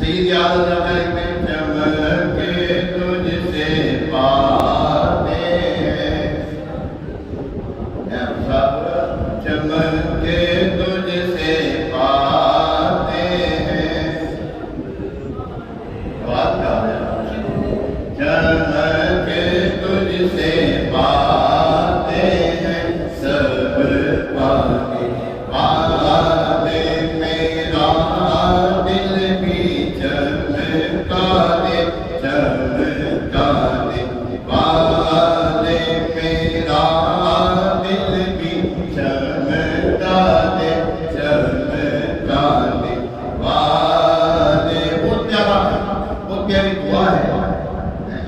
سید عادت رکھے میں چمکے تجھ سے پاتے ہیں، سب چمکے تجھ سے پاتے ہیں، بات کہا ہے چمکے تجھ سے پاتے ہیں، سب پاتے والے میرا دل بھی چمکا دے، چمکا دے والے میرا دل بھی چمکا دے، چمکا دے والے. بہت پیارا، بہت پیاری دعا ہے.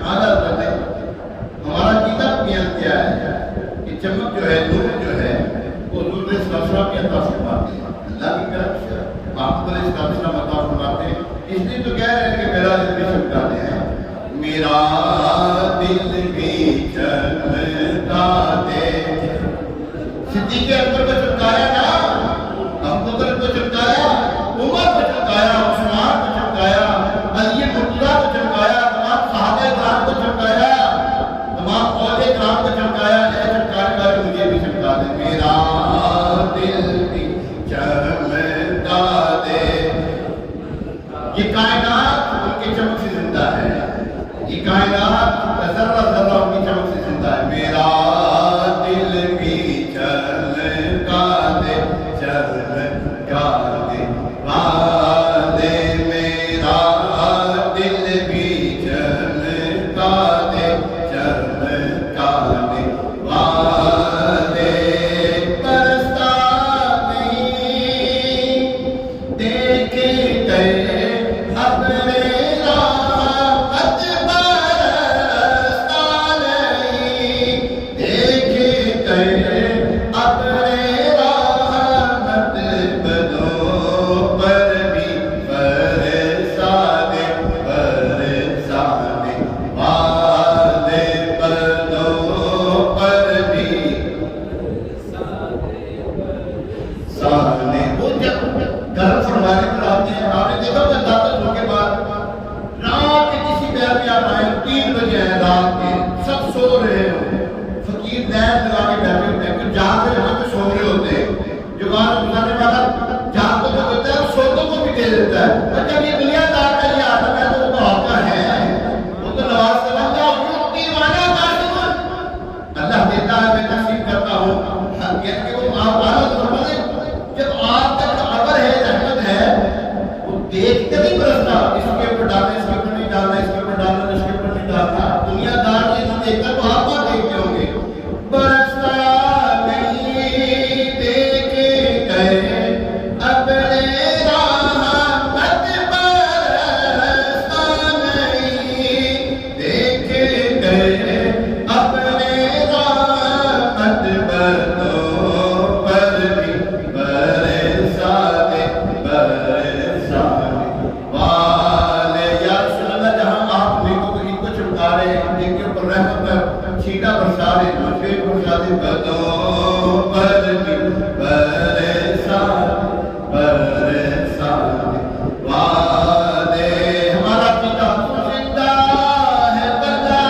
عادت کرتے ہمارا کتاب بیان کیا ہے کہ چمک جو ہے، نور جو ہے، وہ حضور صلی اللہ علیہ وسلم کی عطا فرماتے ہیں، اللہ کی طرف سے محمد علیہ السلام عطا فرماتے ہیں. اس لیے تو کہہ رہے ہیں کہ میرا دل بھی چمکاتے ہیں، میرا دل بھی چمکاتے. صدیق اکبر کو چمکایا نا، ابو بکر کو چمکایا، عمر کو چمکایا، عثمان کو چمکایا، علی مرتضیٰ کو چمکایا، تمام صحابہ کرام کو چمکایا، تمام اولیاء کرام کو چمکایا. اے چمکانے والے مجھے بھی چمکا دے، میرا دل بھی چمکا دے. یہ کائنات ان کی چمک سے زندہ ہے، یہ کائنات ذرہ ذرہ ان کی چمک سے زندہ ہے. میرا دل بھی چمکا دے، چمکا دے والے میرا دل بھی چمکا دے، چمکا دے والے. برستا نہیں دیکھے گئے ابر رحمت، برستا نہیں دیکھے گئے ابر رحمت، بدوں پر بھی برسا دے، برسا دے والے بدوں پر بھی سامنے. وہ جب گھر فرمانے پر آتے ہیں، آپ نے دیکھا کہ داتر ہو کے بعد رات کے کسی پیر پہ آپ آئے، 3 بجے ہیں رات کے، سب سو رہے ہو، فقیر نیند لگا کے بیٹھے ہوتے ہیں، کچھ جہاں پہ وہاں پہ سو رہے ہوتے ہیں. جو گانا گزارنے والا جہاں کو جو دیتا ہے اور سوتوں کو بھی دے دیتا ہے. اور جب یہ دنیا دار کا یہ آدم ہے تو وہ تو آپ کا ہے، وہ تو نواز سے بنتا ہو، دیوانہ قاسم اللہ دیتا ہے، میں تقسیم کرتا ہوں. یعنی کہ وہ آپ والا تو فرماتے ہیں جب آپ تک ابر ہے، رحمت ہے، وہ دیکھ کے نہیں برستا، اس کے اوپر ڈالنا، اس کے اوپر نہیں ڈالنا، اس کے اوپر ڈالنا، اس کے اوپر نہیں ڈالنا. دنیا دار یہ نہیں دیکھتا تو آپ کہاں دیکھتے ہوں گے. برستا نہیں دیکھے گئے ابر رحمت، برستا نہیں دیکھے گئے ابر رحمت، بدوں پر بھی برسا دے، برسا دے والے. یا رسول اللہ جہاں آپ ان کو چمکا رہے ہیں، ان کے اوپر رحمت کا چھینٹا برسا رہے ہیں، پھر برسا دے، بدوں پر بھی برسا دے، برسا دے والے. ہمارا پیتا تو زندہ ہے بندہ،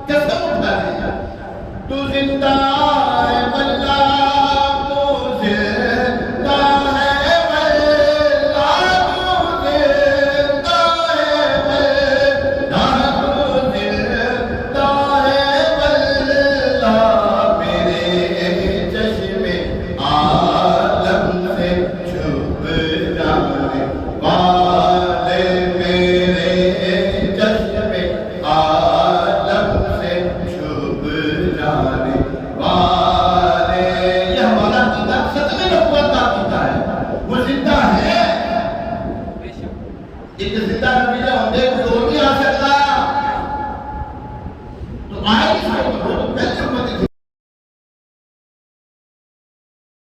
قسم اٹھا لے، تو زندہ ہے بندہ، تو زندہ ہے بندہ، تو زندہ ہے بندہ، تو زندہ ہے بندہ. میرے چشمے عالم سے چھپ جانے والے، میرے چشمے عالم سے چھپ جانے والے. یہ ہمارا کتاب سچ میں نبوت کا کتاب ہے، وہ زندہ ہے. ایک زندہ نبی جو